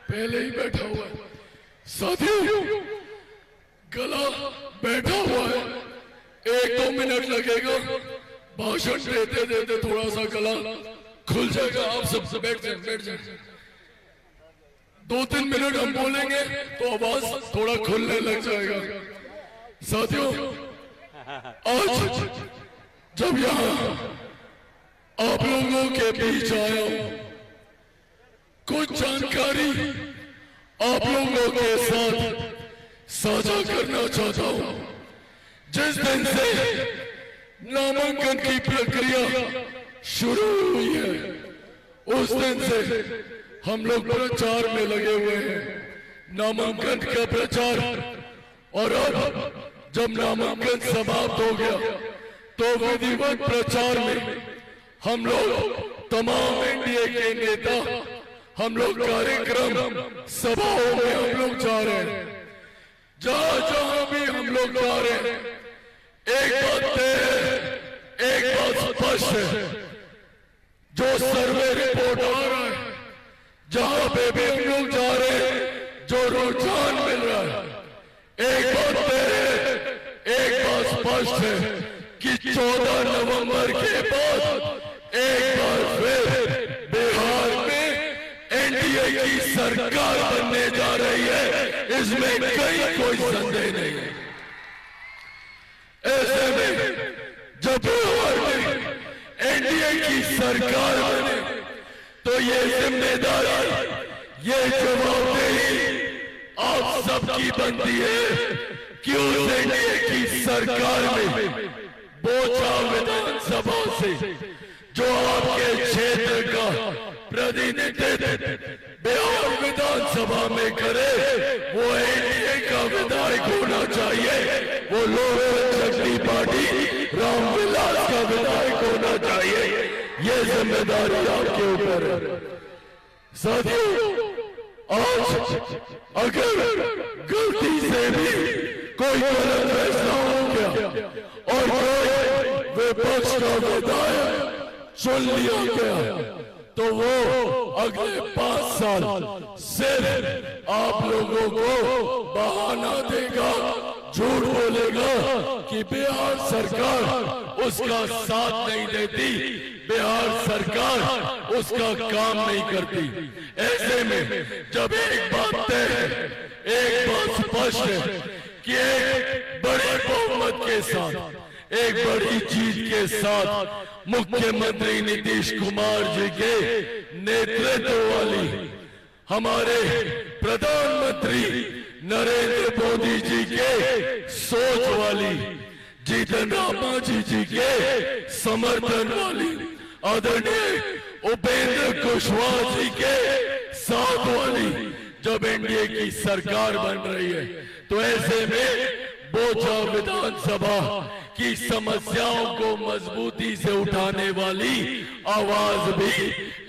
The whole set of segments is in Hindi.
पहले ही बैठा हुआ है। साथियों, गला बैठा हुआ है, 1-2 मिनट लगेगा, भाषण देते देते थोड़ा सा गला खुल जाएगा। आप सब बैठ जाए। 2-3 मिनट हम बोलेंगे तो आवाज थोड़ा खुलने लग जाएगा। साथियों, आज जब यहाँ आप लोगों के बीच आया हूं, कुछ जानकारी आप लोगों के साथ साझा करना चाहता हूं। जिस दिन से नामांकन की प्रक्रिया शुरू हुई है, उस दिन से हम लोग प्रचार में लगे हुए हैं, नामांकन का प्रचार। और अब जब नामांकन समाप्त हो गया तो विधिवत प्रचार में हम लोग तमाम एनडीए के नेता, हम लोग कार्यक्रम सभाओं में हम लोग जा रहे हैं। जहां जहां भी हम लोग जा रहे हैं, एक बात तय है, एक बात स्पष्ट है, जो सर्वे रिपोर्ट आ रहा है, जहां पे भी हम लोग जा रहे हैं, जो रुझान मिल रहा है, एक बात तय है, एक बात स्पष्ट है कि 14 नवंबर के बाद एक बार फिर बिहार में एनडीए की सरकार बनने जा रही है, इसमें कहीं कोई संदेह नहीं है। ऐसे में जब बिहार में एनडीए की सरकार बने तो ये जिम्मेदारी, ये जवाबदेही आप सबकी बनती है कि उस एनडीए की सरकार में बोचा विधानसभा से जो आपके क्षेत्र का प्रतिनिधित्व बिहार विधानसभा में करे, वो एनडीए का विधायक होना चाहिए, वो लोक जनशक्ति पार्टी रामविलास का विधायक होना चाहिए। ये जिम्मेदारी आपके ऊपर है। साथियों, आज अगर गलती से भी कोई गलत फैसला हो गया और कोई विपक्ष का विधायक चुन लिया गया, तो वो अगले 5 साल सिर्फ आप लोगों को बहाना देगा, झूठ बोलेगा कि बिहार सरकार उसका साथ नहीं देती, बिहार सरकार उसका काम नहीं करती। ऐसे में जब एक बात तय है, एक बात स्पष्ट है कि एक बड़े बहुमत के साथ, एक बड़ी जीत के साथ मुख्यमंत्री नीतीश कुमार जी के नेतृत्व वाली, हमारे प्रधानमंत्री नरेंद्र मोदी जी के सोच वाली, जीतन राम मांझी जी के समर्थन वाली, आदरणीय उपेंद्र कुशवाहा जी के साथ वाली जब एनडीए की सरकार बन रही है, तो ऐसे में बोचा विधानसभा की समस्याओं को मजबूती से उठाने वाली आवाज भी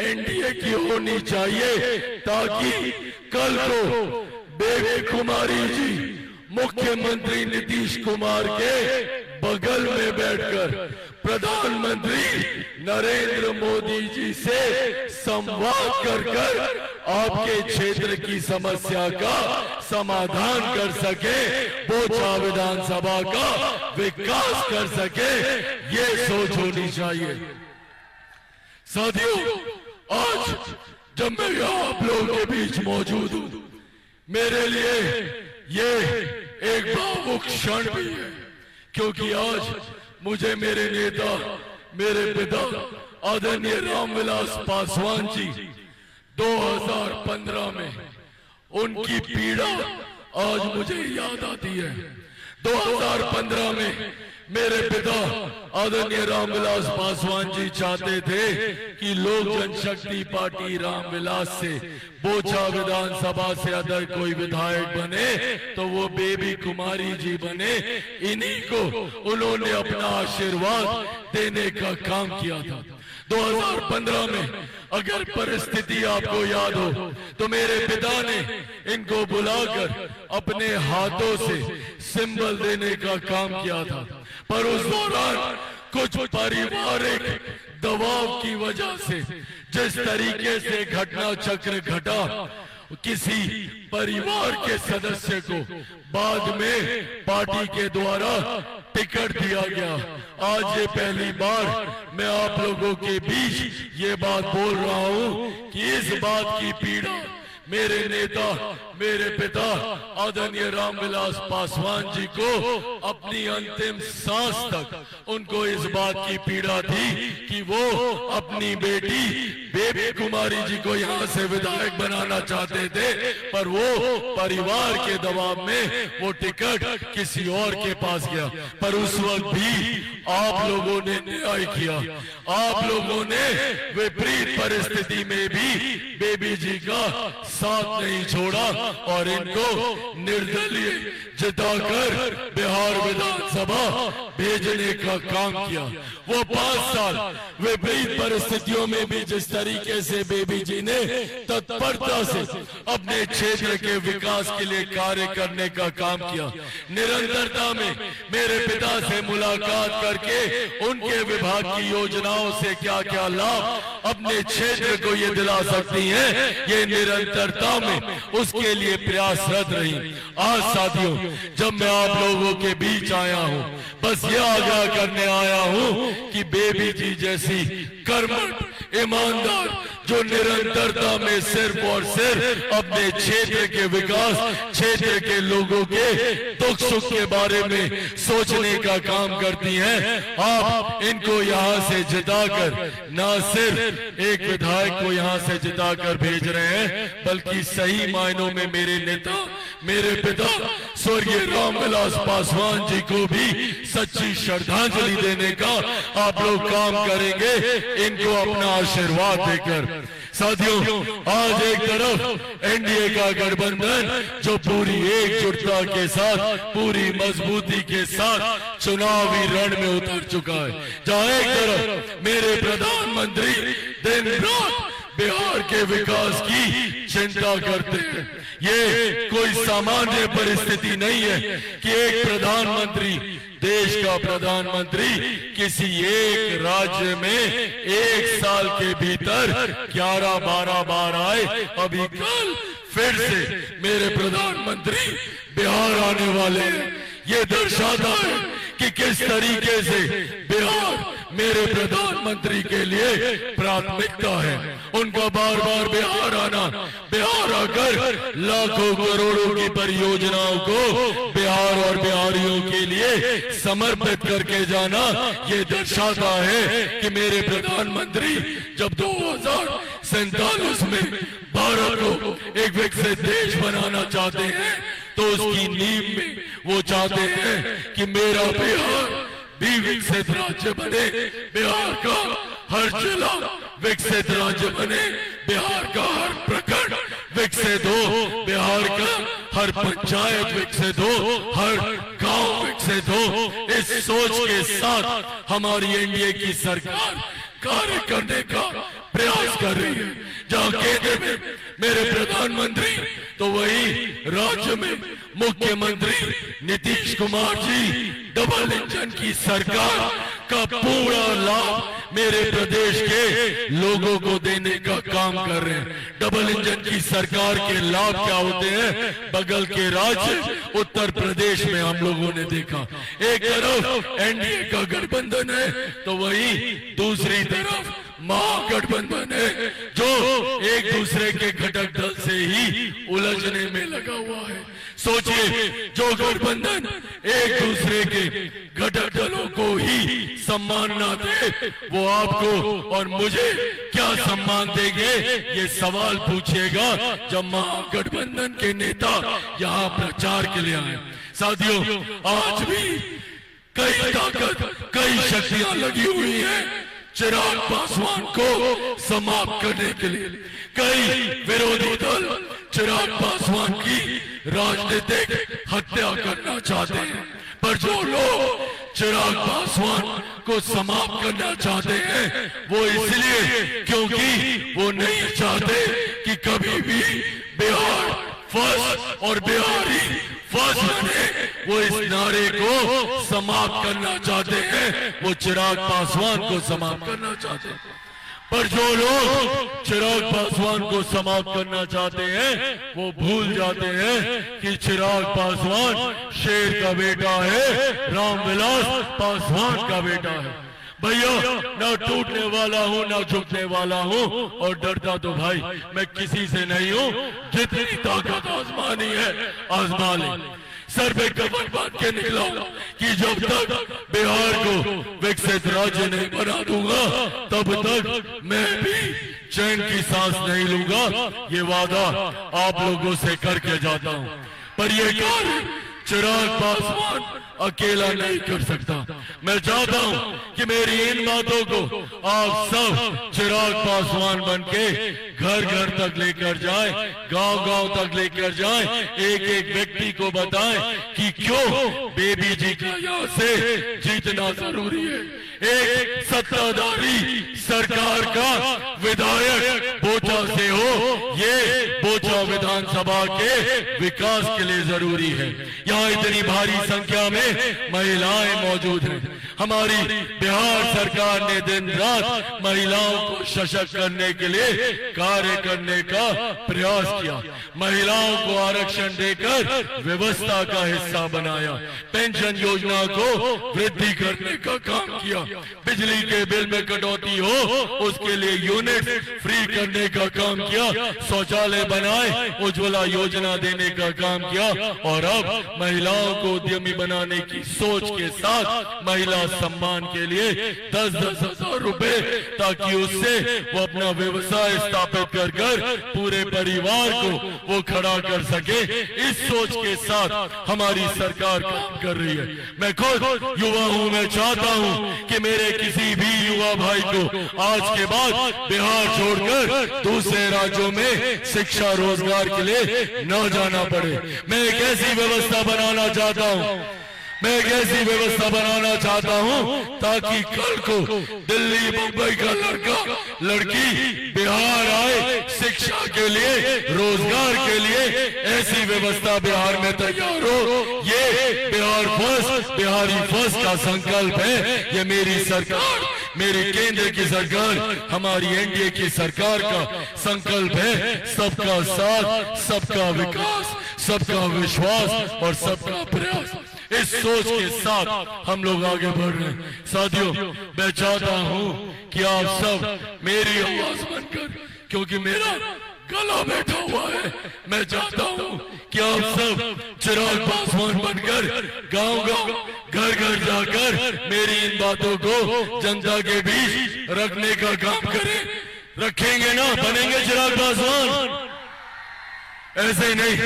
एनडीए की होनी चाहिए, ताकि कल को बेबी कुमारी जी मुख्यमंत्री नीतीश कुमार के बगल में बैठकर प्रधानमंत्री नरेंद्र मोदी जी से संवाद कर आपके क्षेत्र की समस्या का समाधान कर सके, बोचा विधानसभा का विकास कर सके, ये सोच होनी चाहिए। साथियों, आज जब मैं यहाँ आप लोगों के बीच मौजूद हूँ, मेरे लिए ये एक भावुक क्षण भी है, क्योंकि आज मुझे मेरे नेता, मेरे पिता आदरणीय रामविलास पासवान जी 2015 में उनकी पीड़ा आज मुझे याद आती है। 2015 में मेरे पिता आदरणीय रामविलास पासवान जी चाहते थे कि लोक जनशक्ति पार्टी रामविलास से बोचा विधानसभा से अगर कोई विधायक बने तो वो बेबी कुमारी जी बने। इन्हीं को उन्होंने अपना आशीर्वाद देने का काम किया था। 2015 में अगर परिस्थिति आपको याद हो तो मेरे पिता ने इनको बुलाकर अपने हाथों से सिंबल देने का काम किया था, पर उस दौरान कुछ पारिवारिक दबाव की वजह से जिस तरीके से घटना चक्र घटा, किसी परिवार के सदस्य को बाद में पार्टी के द्वारा टिकट दिया गया। आज ये पहली बार मैं आप लोगों के बीच ये बात बोल रहा हूं कि इस बात की पीड़ा मेरे नेता, मेरे पिता आदरणीय रामविलास पासवान जी को अपनी अंतिम सांस तक उनको इस बात की पीड़ा थी कि वो अपनी बेटी बेबी कुमारी जी को यहाँ से विधायक बनाना चाहते थे, पर वो परिवार के दबाव में वो टिकट किसी और के पास गया। पर उस वक्त भी आप लोगों ने न्याय किया, आप लोगों ने विपरीत परिस्थिति में भी बेबी जी का साथ नहीं छोड़ा और इनको निर्दलीय जिताकर बिहार विधानसभा भेजने का काम किया। वो 5 साल विपरीत परिस्थितियों में भी जिस तरीके से बेबी जी ने तत्परता से अपने क्षेत्र के विकास के लिए कार्य करने का काम किया, निरंतरता में मेरे पिता से मुलाकात करके उनके विभाग की योजनाओं से क्या क्या लाभ अपने क्षेत्र को ये दिला सकती हैं, ये निरंतरता में उसके लिए प्रयासरत रही। आज साथियों, जब मैं आप लोगों के बीच आया हूं, बस ये आगाह करने आया हूं कि बेबी जी जैसी कर्मठ, ईमानदार, जो निरंतरता में सिर्फ और सिर्फ अपने क्षेत्र के विकास, क्षेत्र के लोगों के दुख सुख के बारे में सोचने का काम करती हैं, आप इनको यहाँ से जिताकर न सिर्फ एक विधायक को यहाँ से जिताकर भेज रहे हैं, बल्कि सही मायनों में मेरे नेता, मेरे पिता स्वर्गीय रामविलास पासवान जी को भी सच्ची श्रद्धांजलि देने का आप लोग काम करेंगे, इनको अपना आशीर्वाद देकर। साथियों, आज एक तरफ एनडीए का गठबंधन जो पूरी एकजुटता के साथ, पूरी मजबूती के साथ चुनावी रण में उतर चुका है, जहां एक तरफ मेरे प्रधानमंत्री दिन रात बिहार के विकास की चिंता करते हैं। ये कोई सामान्य परिस्थिति नहीं है कि एक प्रधानमंत्री, देश का प्रधानमंत्री किसी एक राज्य में एक साल के भीतर 11-12 बार आए। अभी कल फिर से मेरे प्रधानमंत्री बिहार आने वाले हैं। ये दर्शाता है कि किस तरीके से बिहार मेरे प्रधानमंत्री के लिए प्राथमिकता है। उनका बार बार बिहार आना, बिहार आकर लाखों करोड़ों की परियोजनाओं को बिहार और बिहारियों के लिए समर्पित करके जाना, ये दर्शाता है कि मेरे प्रधानमंत्री जब 2047 में भारत को एक विकसित देश बनाना चाहते हैं, तो उसकी नींव में वो चाहते हैं कि मेरा बिहार भी विकसित राज्य बने, बिहार का हर जिला विकसित राज्य बने, बिहार का हर प्रखंड विकसित हो, बिहार का हर पंचायत विकसित हो, हर गांव विकसित हो। इस सोच के साथ हमारी एनडीए की सरकार कार्य करने का प्रयास कर रही है। जहां केंद्र में मेरे प्रधानमंत्री, तो वही राज्य में मुख्यमंत्री नीतीश कुमार जी डबल इंजन की सरकार का पूरा लाभ मेरे प्रदेश के लोगों को देने का काम कर रहे हैं। डबल इंजन की सरकार के लाभ क्या होते हैं, बगल के राज्य उत्तर प्रदेश में हम लोगों ने देखा। एक तरफ एनडीए का गठबंधन है, तो वही दूसरी तरफ महागठबंधन है, जो एक दूसरे के घटक दल से ही उलझने में लगा हुआ है। सोचिए, जो गठबंधन एक दूसरे के घटक दलों को ही सम्मान ना दे, वो आपको और मुझे क्या सम्मान देंगे, ये सवाल पूछिएगा जब महागठबंधन के नेता यहाँ प्रचार के लिए आए। साथियों, आज भी कई ताकत, कई शक्तियां लगी हुई हैं चिराग पासवान को समाप्त करने के लिए। कई विरोधी दल चिराग पासवान की राजनीतिक हत्या करना चाहते हैं, पर जो लोग चिराग पासवान को समाप्त करना चाहते हैं, वो इसलिए क्योंकि वो नहीं चाहते कि कभी भी बिहार फर्स्ट और बिहारी फर्स्ट बने। वो इस नारे को समाप्त करना चाहते हैं, वो चिराग पासवान को समाप्त करना चाहते हैं। पर जो लोग चिराग पासवान को समाप्त करना चाहते हैं वो भूल जाते हैं कि चिराग पासवान शेर का बेटा है, रामविलास पासवान का बेटा है। भैया ना टूटने वाला हूँ ना झुकने वाला हूँ, और डरता तो भाई मैं किसी से नहीं हूँ। जितनी ताकत आजमानी है आजमा ले। सर पे कफन बांध के निकला कि जब तक बिहार को विकसित राज्य नहीं बना दूंगा तब तक मैं भी चैन की सांस नहीं लूंगा। ये वादा आप लोगों से करके जाता हूँ, पर ये कार्य चिराग पासवान अकेला नहीं कर सकता। मैं चाहता हूं कि मेरी इन बातों को आप सब चिराग पासवान बनके घर घर तक लेकर जाएं, गांव गांव तक लेकर जाएं, एक एक व्यक्ति को बताएं कि क्यों बेबी जी का यहाँ से जीतना जरूरी है। एक सत्ताधारी सरकार का विधायक बोचा से हो, ये बोचा विधानसभा के विकास के लिए जरूरी है। यहाँ इतनी भारी संख्या में महिलाएं मौजूद हैं। हमारी बिहार सरकार ने दिन रात महिलाओं को सशक्त करने के लिए कार्य करने का प्रयास किया। महिलाओं को आरक्षण देकर व्यवस्था का हिस्सा बनाया, पेंशन योजना को वृद्धि करने का काम किया, बिजली के बिल में कटौती हो उसके लिए यूनिट फ्री करने का काम किया, शौचालय बनाए, उज्ज्वला योजना देने का काम किया, और अब महिलाओं को उद्यमी बनाने की सोच के साथ महिला सम्मान के लिए 10-10 हजार रुपए, ताकि उससे वो अपना व्यवसाय स्थापित कर कर पूरे परिवार को वो खड़ा कर सके। इस सोच के साथ हमारी सरकार काम कर रही है। मैं खुद युवा हूँ, मैं चाहता हूँ कि मेरे किसी भी युवा भाई को आज के बाद बिहार छोड़कर दूसरे राज्यों में शिक्षा रोजगार के लिए न जाना पड़े। मैं एक ऐसी व्यवस्था बनाना चाहता हूँ, मैं एक ऐसी व्यवस्था बनाना चाहता हूं ताकि कल को दिल्ली मुंबई का लड़का लड़की बिहार आए शिक्षा के लिए, रोजगार के लिए। ऐसी व्यवस्था बिहार में तैयार हो। ये बिहार फर्स्ट, बिहारी फर्स्ट का संकल्प है। ये मेरी सरकार, मेरी केंद्र की सरकार, हमारी एनडीए की सरकार का संकल्प है। सबका साथ, सबका विकास, सबका विश्वास और सबका प्रयास। इस सोच के साथ हम लोग आगे बढ़ रहे हैं। साथियों, मैं चाहता हूं कि आप सब मेरी आवाज बनकर, क्योंकि मेरा गला बैठा हुआ है, मैं चाहता हूं कि आप सब चिराग पासवान बनकर गांव गांव, घर घर जाकर मेरी इन बातों को जनता के बीच रखने का काम करें। रखेंगे ना? बनेंगे चिराग पासवान? ऐसे नहीं,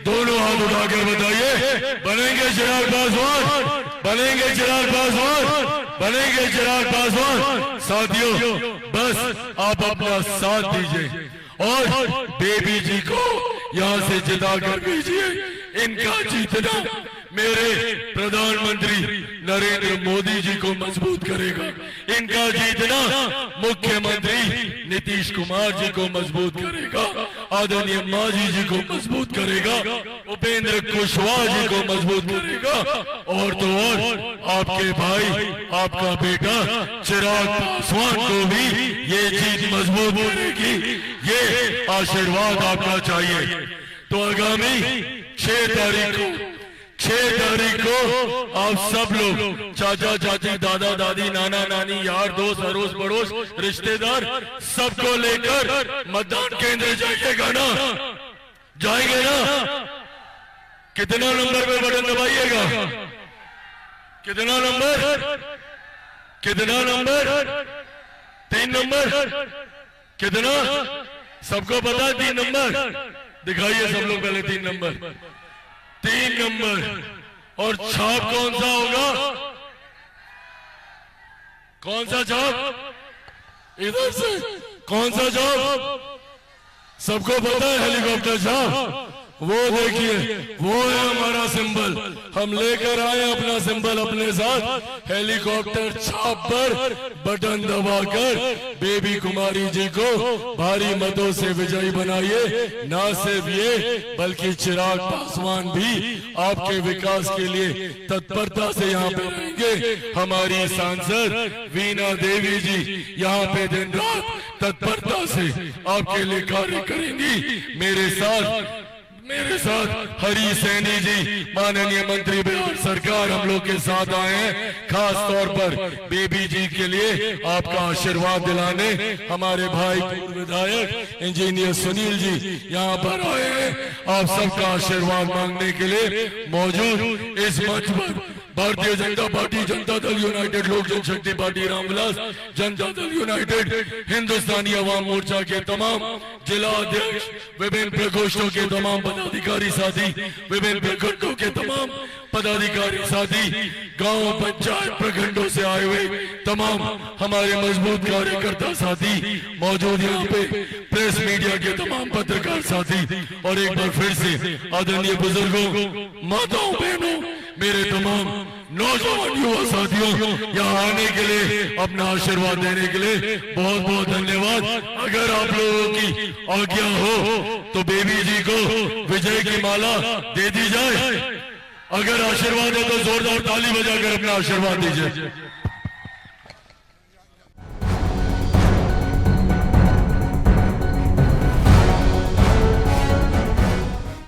दोनों हाथ उठाकर बताइए, बनेंगे चिराग पासवान? बनेंगे चिराग पासवान? बनेंगे चिराग पासवान? साथियों, बस आप अपना साथ दीजिए और बेबी जी को यहाँ से जिता कर भेजिए। इनका जीतना मेरे प्रधानमंत्री नरेंद्र मोदी जी को मजबूत करेगा। इनका जीतना मुख्यमंत्री नीतीश कुमार जी को मजबूत करेगा, आदरणीय मांझी जी को मजबूत करेगा, उपेंद्र कुशवाहा जी को मजबूत करेगा, और तो और आपके भाई, आपका बेटा चिराग पासवान को भी ये जीत मजबूत करेगी। ये आशीर्वाद आपका चाहिए। तो आगामी 6 तारीख को आप सब लोग, चाचा चाची, दादा दादी, नाना नानी, यार दोस्त, अड़ोस पड़ोस, रिश्तेदार, सबको लेकर मतदान केंद्र जाइएगा ना? जाएंगे ना? कितना नंबर पे बटन दबाइएगा? कितना नंबर? कितना नंबर? 3 नंबर? कितना? सबको पता है 3 नंबर? दिखाइए सब लोग पहले 3 नंबर। 3 नंबर। और छाप कौन सा होगा? कौन सा छाप? इधर से। कौन सा छाप? सबको पता है, हेलीकॉप्टर छाप। वो देखिए, वो है हमारा सिंबल। हम लेकर आए अपना सिंबल अपने साथ। हेलीकॉप्टर छाप पर बटन दबाकर बेबी कुमारी जी को भारी मतों से विजयी बनाइए। ना सिर्फ ये, बल्कि चिराग पासवान भी आपके विकास के लिए तत्परता से यहाँ पे रहेंगे। हमारी सांसद वीणा देवी जी यहाँ पे दिन रात तत्परता से आपके लिए कार्य करेंगी। मेरे साथ हरी सैनी जी माननीय मंत्री बिहार सरकार हम लोग के साथ आए हैं, खास तौर पर बेबी जी के लिए आपका आशीर्वाद दिलाने हमारे भाई पूर्व विधायक इंजीनियर सुनील जी यहाँ पर आए हैं, आप सबका आशीर्वाद मांगने के लिए मौजूद इस मंच पर भारतीय जनता पार्टी, जनता दल यूनाइटेड, लोक जनशक्ति पार्टी रामविलास, जनता दल यूनाइटेड, हिंदुस्तानी अवाम मोर्चा के तमाम जिला अध्यक्ष, विभिन्न प्रकोष्ठों के तमाम पदाधिकारी साथी, विभिन्न प्रखंडों के तमाम पदाधिकारी साथी, गांव पंचायत प्रखंडों से आए हुए तमाम हमारे मजबूत कार्यकर्ता साथी मौजूद यहाँ पे, प्रेस मीडिया के तमाम पत्रकार साथी, और एक बार फिर से आदरणीय बुजुर्गों, माताओं, बहनों, मेरे तमाम नौजवान युवा साथियों, यहाँ आने के लिए, अपना आशीर्वाद देने के लिए बहुत बहुत धन्यवाद। अगर आप लोगों की आज्ञा हो तो बेबी जी को विजय की माला दे दी जाए। अगर आशीर्वाद है तो जोरदार ताली बजाकर अपना आशीर्वाद दीजिए।